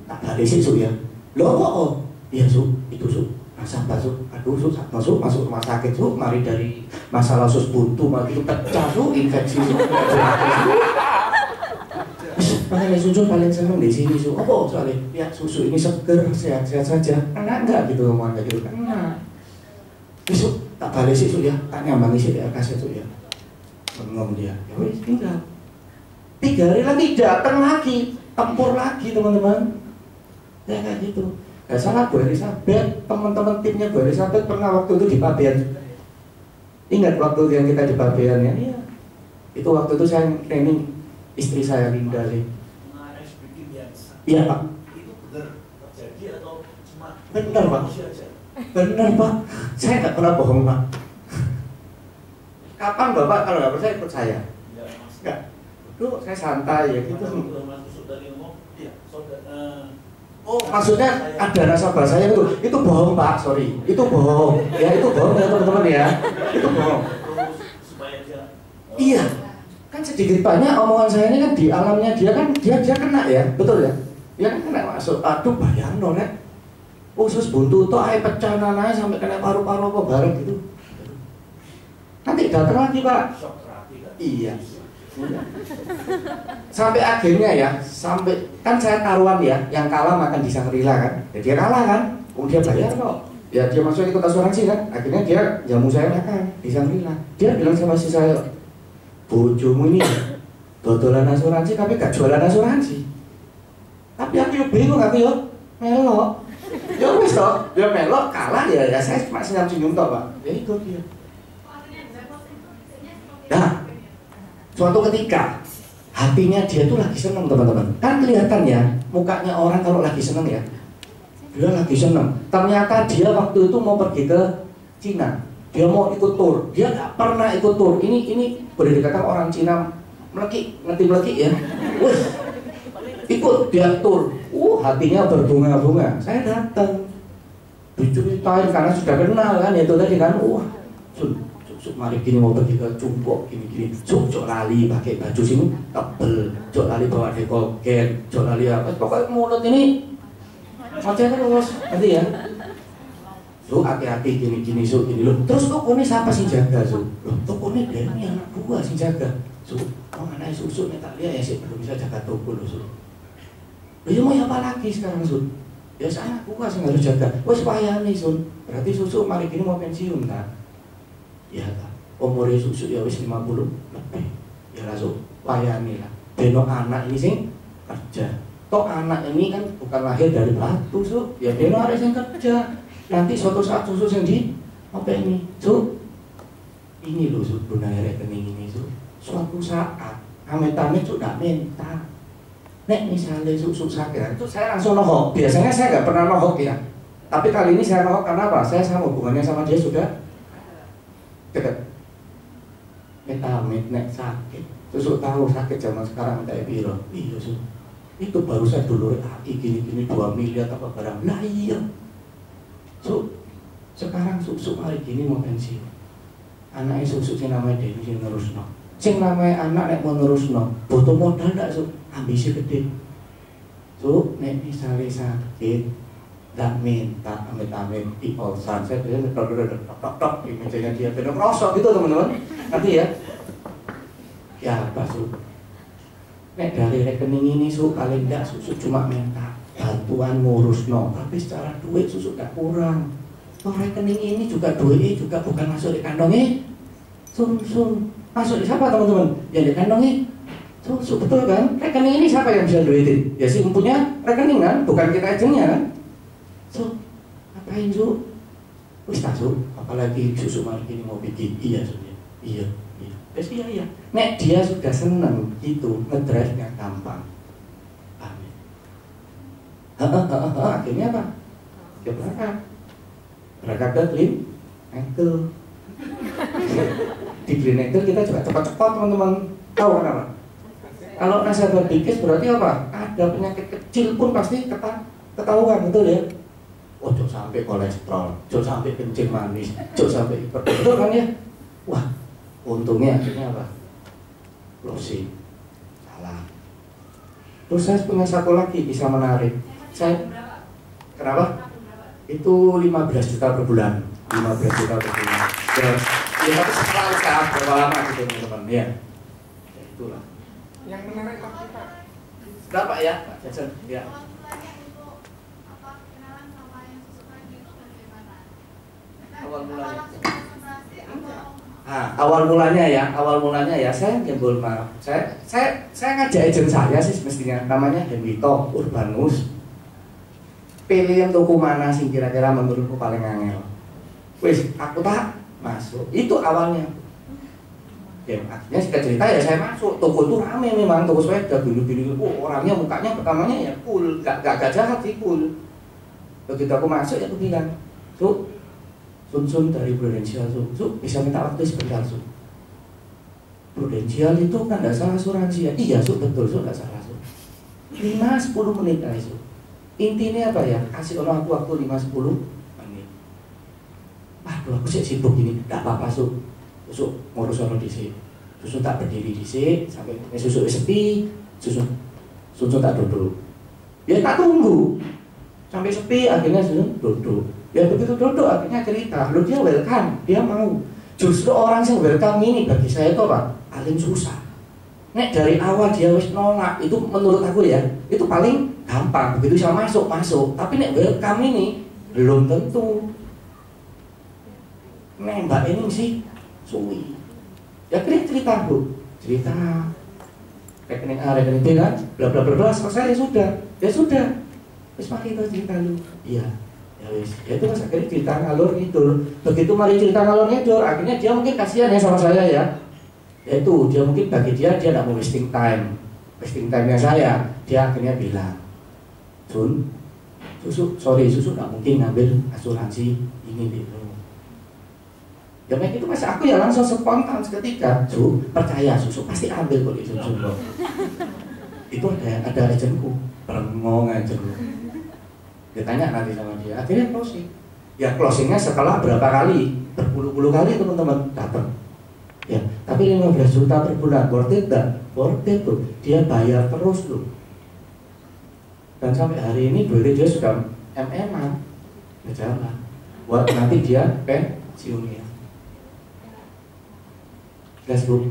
Tak balik sih ya. Loh, iya itu nasabah aduh masuk rumah sakit mari dari masalah usus buntu mari pecah infeksi makanya susu paling seneng di sini apa soalnya ya susu ini seger sehat-sehat saja enggak gitu ngomongnya gitu kan besok tak balik sih ya tak nyambangi sih ya kasih ya ngomong dia ya wis tinggal 3 hari lagi datang lagi tempur lagi teman-teman ya kayak gitu. Gak salah Bu Elizabeth, teman-teman timnya Bu Elizabeth pernah waktu itu di Pabean. Ingat waktu yang kita di Pabean ya? Iya. Itu waktu itu saya training istri saya Linda sih. Iya Pak. Itu benar terjadi atau cuma benar Pak? Benar Pak. Saya nggak pernah bohong Pak. Kapan Bapak kalau nggak percaya ikut saya? Enggak. Duh, saya santai ya gitu. Oh, maksudnya ada nasabah saya itu bohong Pak, sorry, itu bohong, ya itu bohong ya teman-teman ya, itu bohong. Iya, kan sedikit banyak omongan saya ini kan di alamnya dia kan dia kena ya, betul ya, dia kan kena masuk, aduh bayang nek, usus buntu itu air pecah nananya sampai kena paru-paru apa bareng gitu. Nanti datang lagi Pak. Iya. Sampai akhirnya ya, sampai kan saya taruhan ya, yang kalah makan di Shangri-La kan, ya dia kalah kan, kemudian bayar kok, ya dia masuk ikut asuransi kan, akhirnya dia jamu saya makan di Shangri-La. Dia bilang sama si saya, bojomu ini dodolan asuransi tapi gak jualan asuransi. Tapi aku yo bingung, aku yo melok, ya wis toh, dia melok kalah ya saya cuma senyum-senyum toh Pak, ya itu dia. Nah, suatu ketika hatinya dia tuh lagi seneng teman-teman. Kan kelihatannya mukanya orang kalau lagi seneng ya, dia lagi seneng. Ternyata dia waktu itu mau pergi ke Cina. Dia mau ikut tur. Dia nggak pernah ikut tur. Ini boleh dikatakan orang Cina meleki, ngerti meleki ya. Wih, ikut dia tur. Hatinya berbunga-bunga. Saya datang, diceritain karena sudah kenal kan. Itu tadi kan, mari gini mau pergi ke Cumpok gini-gini, cok lali pakai baju sini tebel, cok lali bawa dekolgen, cok lali apa, pokoknya mulut ini macam terus, nanti ya, hati-hati gini-gini, gini loh, terus toko ini siapa sih jaga, loh, toko ini dia ini anak gua sih jaga, oh anak susu nih tak lihat ya sih belum bisa jaga toko loh, ya mau apa lagi sekarang ya anak gua sih harus jaga, wes payah nih berarti susu mari gini mau pensiun tak? Ya tak, umurnya susu ya wis 50 lebih, ya langsung layani lah. Beno anak ini sing kerja. Toh anak ini kan bukan lahir dari batu ya beno harus yang kerja. Nanti suatu saat susu yang di apa ini, ini loh bunaya rekening ini suatu saat amit-amit sudah minta. Nek misalnya susu sakit, itu saya langsung nohok. Biasanya saya nggak pernah nohok ya, tapi kali ini saya nohok karena apa? Saya sama hubungannya sama dia sudah dekat. Amit nek sakit, susu tahu sakit zaman sekarang kayak biro. Iya itu baru saya dulu hati gini-gini 2 miliar apa barang. Lah iya. Sekarang susu hari gini mau pensiun. Anaknya susu sing namanya Dewi sing nerusno. Sing namanya anak nek mau nerusno, butuh modal ndak ambisi gede. Nek misalnya sakit tak minta amit-amit di polsan, saya bilang tok di mejanya dia benar merosot gitu teman-teman, nanti ya apa nek dari rekening ini paling enggak susu cuma minta bantuan ngurus tapi secara duit susu gak kurang. Toh rekening ini juga duitnya juga bukan masuk di kantongnya masuk di siapa teman-teman? Ya di kantongnya susu, betul kan? Rekening ini siapa yang bisa duitin? Ya si punya rekening kan, bukan kita agennya kan? Ngapain wis tak apalagi susu mari ini mau bikin iya iya. Nek dia sudah seneng gitu, ngedrive-nya gampang. Amin. Akhirnya apa? Dia berangkat ke clean ankle. Di clean ankle kita juga cepat-cepat teman-teman. Tahu kenapa? Kalau nasabah bikes berarti apa? Ada penyakit kecil pun pasti ketahuan, betul ya? Oh, jangan sampai kolesterol, jangan sampai kencing manis, jangan sampai hipertensi, betul kan ya? Wah, untungnya akhirnya apa? Closing. Salah. Terus saya punya satu lagi bisa menarik. Saya kenapa? Itu 15 juta per bulan. 15 juta per bulan. Ya tapi setelah usaha berapa lama gitu teman-teman ya. Ya itulah. Yang menarik lagi Pak. Berapa ya Pak Jason? Ya. Awal mulanya. Awal mulanya ya saya jembol maaf. Saya ngajak agent saya sih mestinya namanya Hendrito Urbanus. Pilih yang tuku mana sih kira-kira menurutku paling angel. Wis, aku tak masuk. Itu awalnya. Ya, akhirnya singkat cerita ya saya masuk. Toko itu rame memang, toko sepeda gini-gini. Oh, orangnya mukanya pertamanya ya cool, gak jahat sih cool. Begitu aku masuk ya aku bilang, Sun dari Prudential, bisa minta waktu sebentar, Prudential itu kan nggak salah asuransi ya? Iya, betul, nggak salah. 5-10 menit lah itu. Intinya apa ya? Kasih orang aku waktu 5-10 menit. Waduh, aku sibuk gini, nggak apa-apa, Susu ngurus orang di sini. Susu tak berdiri di sini sampai susu sepi, susu tak duduk. Ya tak tunggu sampai sepi, akhirnya susu duduk. Ya begitu duduk akhirnya cerita, dia welcome, dia mau. Justru orang yang welcome ini bagi saya itu apa? Paling susah. Nek dari awal dia wis nolak, itu menurut aku ya, itu paling gampang. Begitu bisa masuk. Tapi nek welcome ini belum tentu. Nembak ini sih suwi. Ya cerita Bu, cerita rekening A, rekening B kan, bla bla bla, selesai ya sudah. Wis mari kita cerita lu. Iya. Ya wis, ya itu mas akhirnya cerita ngalur ngidul. Begitu mari cerita ngalur ngidul, akhirnya dia mungkin kasihan ya sama saya ya. Yaitu dia mungkin bagi dia tidak mau wasting time-nya saya. Dia akhirnya bilang, Susu nggak mungkin ngambil asuransi ini gitu. Ya kayak gitu mas, aku ya langsung spontan seketika, percaya Susu pasti ambil kok itu Sun. Itu ada agenku, perengong agenku. Dia tanya nanti sama dia, akhirnya closing. Ya closingnya setelah berapa kali, berpuluh-puluh kali teman-teman datang. Ya, tapi 15 juta per bulan, worth it gak? Worth it tuh, dia bayar terus tuh. Dan sampai hari ini dia sudah MM-an berjalan. Buat nanti dia pensiunnya. Jelas Bu?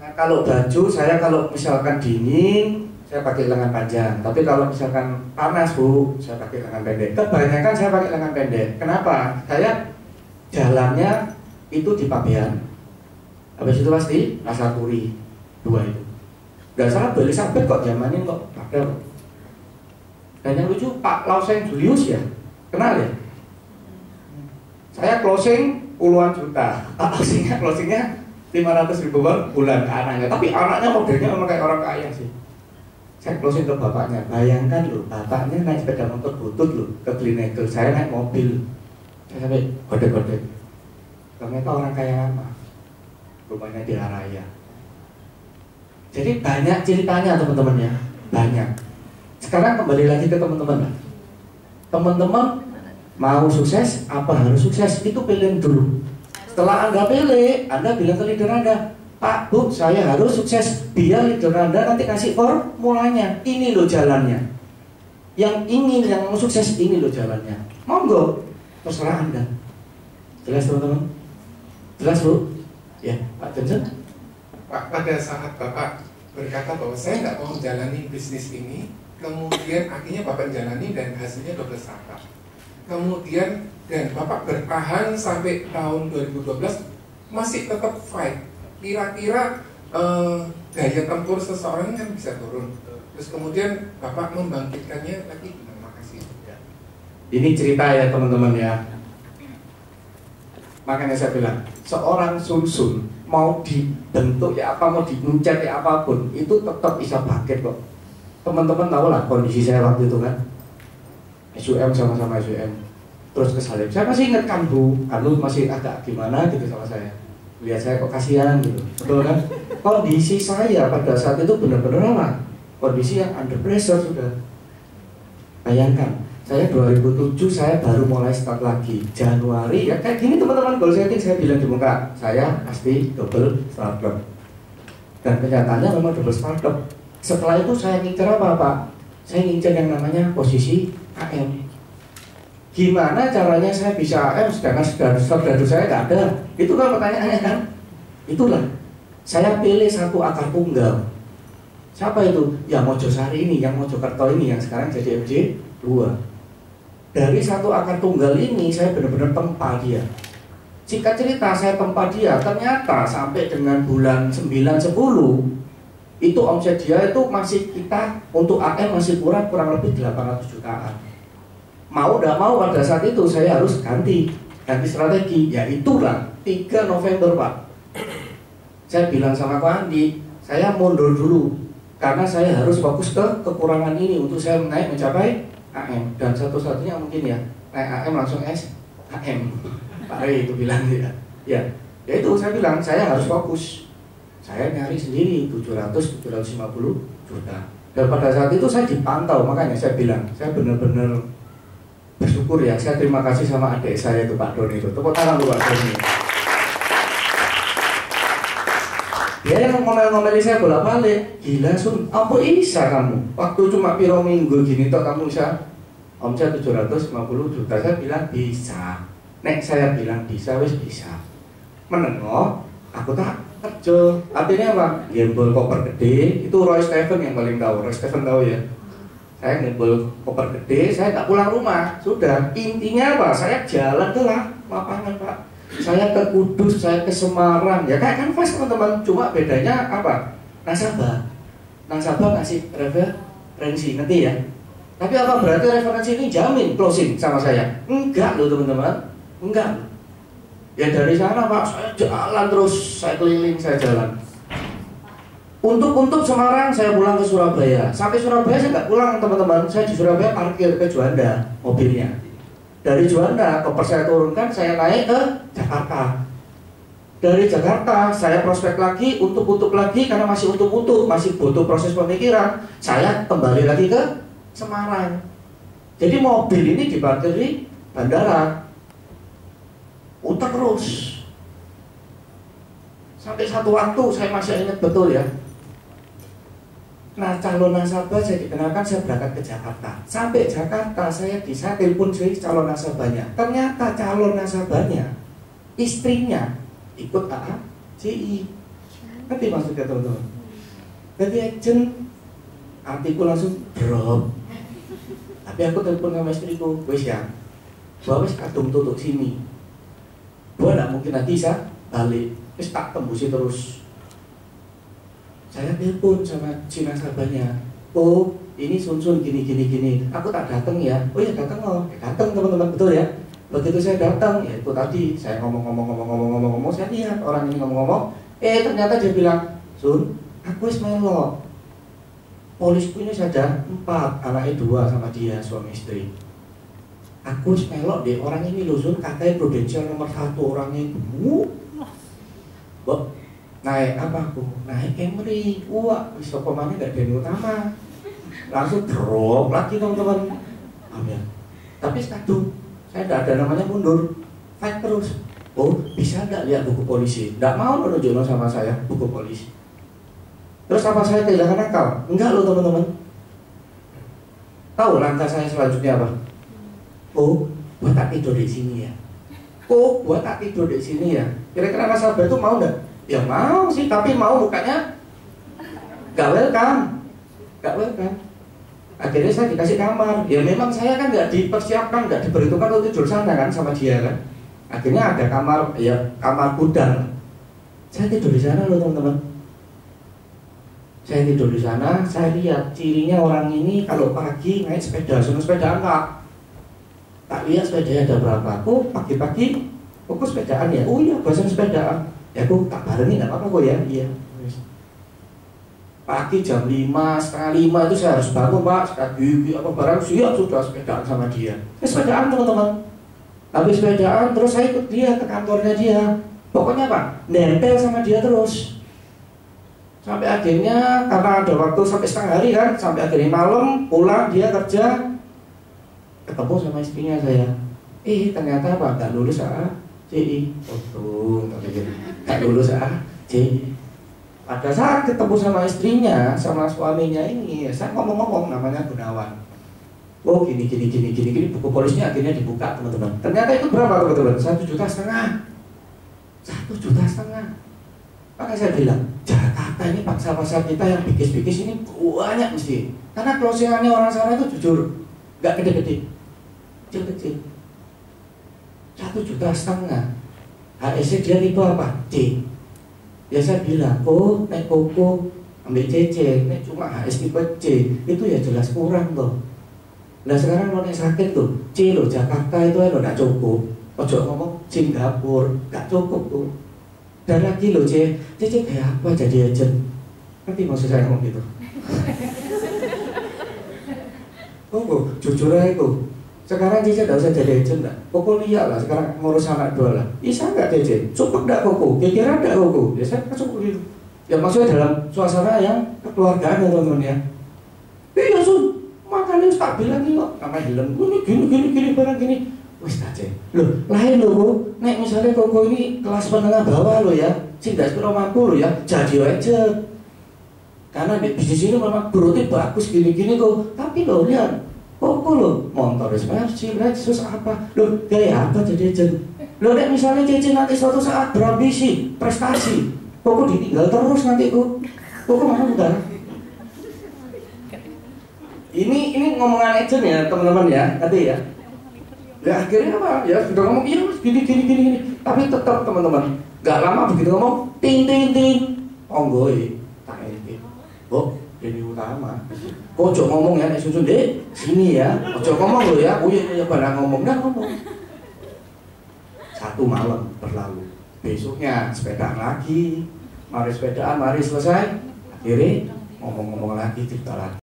Nah, kalau baju saya kalau misalkan dingin saya pakai lengan panjang, tapi kalau misalkan panas Bu saya pakai lengan pendek. Kebanyakan saya pakai lengan pendek. Kenapa? Saya jalannya itu di Pabean, habis itu pasti Pasar Turi 2 itu. Gak salah beli sabet kok zamanin kok pakai. Dan yang lucu Pak Lauseng Julius ya, kenal ya? Saya closing puluhan juta, Pak Lausengnya closingnya 500.000 bulan ke anaknya, tapi anaknya modelnya memang kayak orang kaya sih. Saya closing ke bapaknya, bayangkan loh, bapaknya naik sepeda motor butut loh ke Gleneagles, saya naik mobil. Saya sampai kode-kode. Ternyata orang kaya apa? Rumahnya di Araya. Jadi banyak ceritanya teman-teman ya, banyak. Sekarang kembali lagi ke teman-teman lah. Teman-teman mau sukses, apa harus sukses? Itu pilih dulu. Setelah Anda pilih, Anda bilang ke leader Anda, Pak, Bu, saya harus sukses. Biar leader Anda nanti kasih formulanya. Ini loh jalannya. Yang ingin, yang mau sukses, ini loh jalannya. Monggo, terserah Anda. Jelas teman-teman? Jelas Bu? Ya, Pak Johnson? Pak, pada saat Bapak berkata bahwa saya nggak mau menjalani bisnis ini, kemudian akhirnya Bapak jalani dan hasilnya 12 kakak. Kemudian dan Bapak bertahan sampai tahun 2012 masih tetap fight. Kira-kira daya tempur seseorang kan bisa turun. Terus kemudian Bapak membangkitkannya lagi. Terima kasih. Ini cerita ya teman-teman ya. Makanya saya bilang, seorang Sun mau dibentuk ya apa, mau dipencet ya apapun, itu tetap bisa bangkit kok. Teman-teman tahu lah kondisi saya waktu itu kan. SUM sama-sama SUM. terus kesalip. Saya masih ingat kan Bu, Anu masih agak gimana gitu sama saya. Lihat saya kok kasihan gitu, betul kan? Kondisi saya pada saat itu benar-benar apa? Kondisi yang under pressure sudah. Bayangkan, saya 2007 saya baru mulai start lagi. Januari ya kayak gini teman-teman, goal setting saya bilang di muka, saya pasti double startup. Dan kenyataannya memang double startup. Setelah itu saya ngincer apa Pak? Saya ngincer yang namanya posisi AM. Gimana caranya saya bisa AM sedangkan saudara saya nggak ada? Itu kan pertanyaannya kan? Itulah. Saya pilih satu akar tunggal. Siapa itu? Yang Mojosari ini, yang Mojokerto ini, yang sekarang jadi MJ2. Dari satu akar tunggal ini saya benar-benar tempa dia. Singkat cerita saya tempa dia, ternyata sampai dengan bulan 9-10 itu omset dia itu masih kita untuk AM masih kurang lebih 800 jutaan. Mau tidak mau pada saat itu saya harus ganti strategi. Ya itulah 3 November Pak. Saya bilang sama Pak Andi, saya mundur dulu karena saya harus fokus ke kekurangan ini untuk saya naik mencapai AM. Dan satu-satunya mungkin ya naik AM langsung AM. Pak Ray itu bilang ya itu saya bilang saya harus fokus. Saya nyari sendiri 700-750 juta. Dan pada saat itu saya dipantau, makanya saya bilang saya benar-benar bersyukur ya. Saya terima kasih sama adik saya itu Pak Doni itu. Tepuk tangan Pak Doni. Dia yang ngomel-ngomeli saya bolak-balik. Gila Sun, apa bisa kamu? Waktu cuma piro minggu gini toh kamu bisa omset 750 juta. Saya bilang bisa. Nek saya bilang bisa, wis bisa. Menengok, aku tak kerja. Artinya apa? Gembol koper gede. Itu Roy Stephen yang paling tahu. Roy Stephen tahu ya. Saya gembol koper gede, saya tak pulang rumah. Sudah, intinya apa? Saya jalan ke lapangan Pak. Saya ke Kudus, saya ke Semarang. Ya kayak kanvas teman-teman. Cuma bedanya apa? Nasabah ngasih referensi, ngerti ya? Tapi apa berarti referensi ini jamin closing sama saya? Enggak loh teman-teman. Enggak. Ya dari sana Pak, saya jalan terus, saya keliling, saya jalan. Untuk Semarang saya pulang ke Surabaya. Sampai Surabaya saya nggak pulang teman-teman. Saya di Surabaya parkir ke Juanda mobilnya. Dari Juanda koper saya turunkan, saya naik ke Jakarta. Dari Jakarta saya prospek lagi, untuk lagi karena masih masih butuh proses pemikiran. Saya kembali lagi ke Semarang. Jadi mobil ini diparkir di bandara. Utak terus. Sampai satu waktu saya masih ingat betul ya. Nah calon nasabah saya dikenalkan, saya berangkat ke Jakarta. Sampai Jakarta saya bisa telepon calon nasabahnya. Ternyata calon nasabahnya istrinya ikut AACI. Ngerti maksudnya teman-teman? Jadi agent, hatiku langsung drop. Tapi aku telepon sama istriku, wes ya, gua wes kadung tutup sini. Gua gak mungkin lagi bisa balik, wes tak tembusi terus. Saya telepon sama si nasabahnya, oh ini Sun gini. Aku tak datang ya. Oh ya datang loh, datang teman-teman, betul ya. Begitu saya datang, ya itu tadi saya ngomong, saya lihat orang ini ngomong. Ternyata dia bilang, Sun, aku wis melo. Polisku ini saja 4, anaknya 2 sama dia, suami istri. Aku wis melok deh, orang ini loh Sun, katanya prudensial nomor 1 orangnya itu. Naik apa aku? Naik Camry. Wah, wis pemainnya gak ada yang utama. Langsung drop lagi teman-teman. Ya. Tapi kadung saya tidak ada namanya mundur, fight terus. Oh, bisa nggak lihat buku polisi? Nggak mau menunjukkan sama saya buku polisi. Terus apa saya kehilangan akal? Enggak loh teman-teman. Tahu langkah saya selanjutnya apa? Oh, buat tak tidur di sini ya. Oh, buat tak tidur di sini ya. Kira-kira nasabah itu mau nggak? Ya mau sih, tapi mau mukanya nggak welcome. Akhirnya saya dikasih kamar. Ya memang saya kan nggak dipersiapkan, nggak diperhitungkan untuk tidur sana kan sama dia kan. Akhirnya ada kamar, ya kamar kuda. Saya tidur di sana loh teman-teman. Saya tidur di sana, saya lihat cirinya orang ini kalau pagi naik sepeda, senang sepeda enggak. Tak lihat sepedanya ada berapa. Aku pagi-pagi, aku sepedaan ya. Oh iya, bosan sepedaan. Ya aku tak barengin, nggak apa-apa kok ya. Iya. Pagi jam 5, setengah 5 itu saya harus bangun Pak, sikat gigi apa barang siap sudah sepedaan sama dia. Sepedaan teman-teman. Habis sepedaan terus saya ikut dia ke kantornya dia. Pokoknya apa? Nempel sama dia terus. Sampai akhirnya karena ada waktu sampai setengah hari kan, sampai akhirnya malam pulang dia kerja, ketemu sama istrinya saya. Ternyata apa? Gak lulus CI. Oh, gak lulus CI. Pada saat ketemu sama istrinya, sama suaminya ini, saya ngomong-ngomong, namanya Gunawan. Oh gini, buku polisnya akhirnya dibuka teman-teman. Ternyata itu berapa teman-teman? 1,5 juta. 1,5 juta. Makanya saya bilang, Jakarta ini pasar-pasar kita yang bikis-bikis ini banyak mesti. Karena closingannya orang sana itu jujur, nggak gede-gede, kecil-kecil. 1,5 juta. HSC dia tipe apa? C. Ya saya bilang, oh naik koko ambil CC, naik cuma HS tipe C, itu ya jelas kurang loh. Nah sekarang lo naik sakit tuh, C lo Jakarta itu lo gak cukup. Ojo ngomong Singapura, gak cukup tuh. Dan lagi lo C kayak apa jadi agent? Nanti maksud saya ngomong gitu. Oh, jujur aja tuh. Sekarang Cici gak usah jadi agent gak? Koko lihat lah, sekarang ngurus anak 2 lah. Bisa gak Cici? Cukup gak Koko? Kira-kira gak Koko? Ya saya cukup gitu. Ya maksudnya dalam suasana yang kekeluargaan ya teman-teman ya. Iya Sun, makanya tak bilang nih kok sama Helen, gini barang gini. Wis tak cek. Loh, lain loh kok. Nek misalnya Koko ini kelas menengah bawah loh ya, sing gak sepiro mampu loh ya, jadi aja. Karena di bisnis ini memang berarti bagus gini-gini kok. Tapi loh lihat, Koko loh, motor Mercy, Lexus apa? Loh, kayak apa jadi aja? Loh, nek misalnya Cici nanti suatu saat berambisi, prestasi, Koko ditinggal terus nanti kok. Koko mana udah? Ini ngomongan agent ya teman-teman ya, nanti ya. Ya akhirnya apa? Ya sudah ngomong iya mas gini. Tapi tetap teman-teman, gak lama begitu ngomong ting. Onggoi, tak ini. Oh, ini utama. Ojo ngomong ya, susun deh sini ya. Ojo ngomong lo ya. Oh iya barang ngomong dah ngomong. 1 malam berlalu. Besoknya sepedaan lagi. Mari sepedaan, mari selesai. Akhirnya ngomong-ngomong lagi cerita lagi.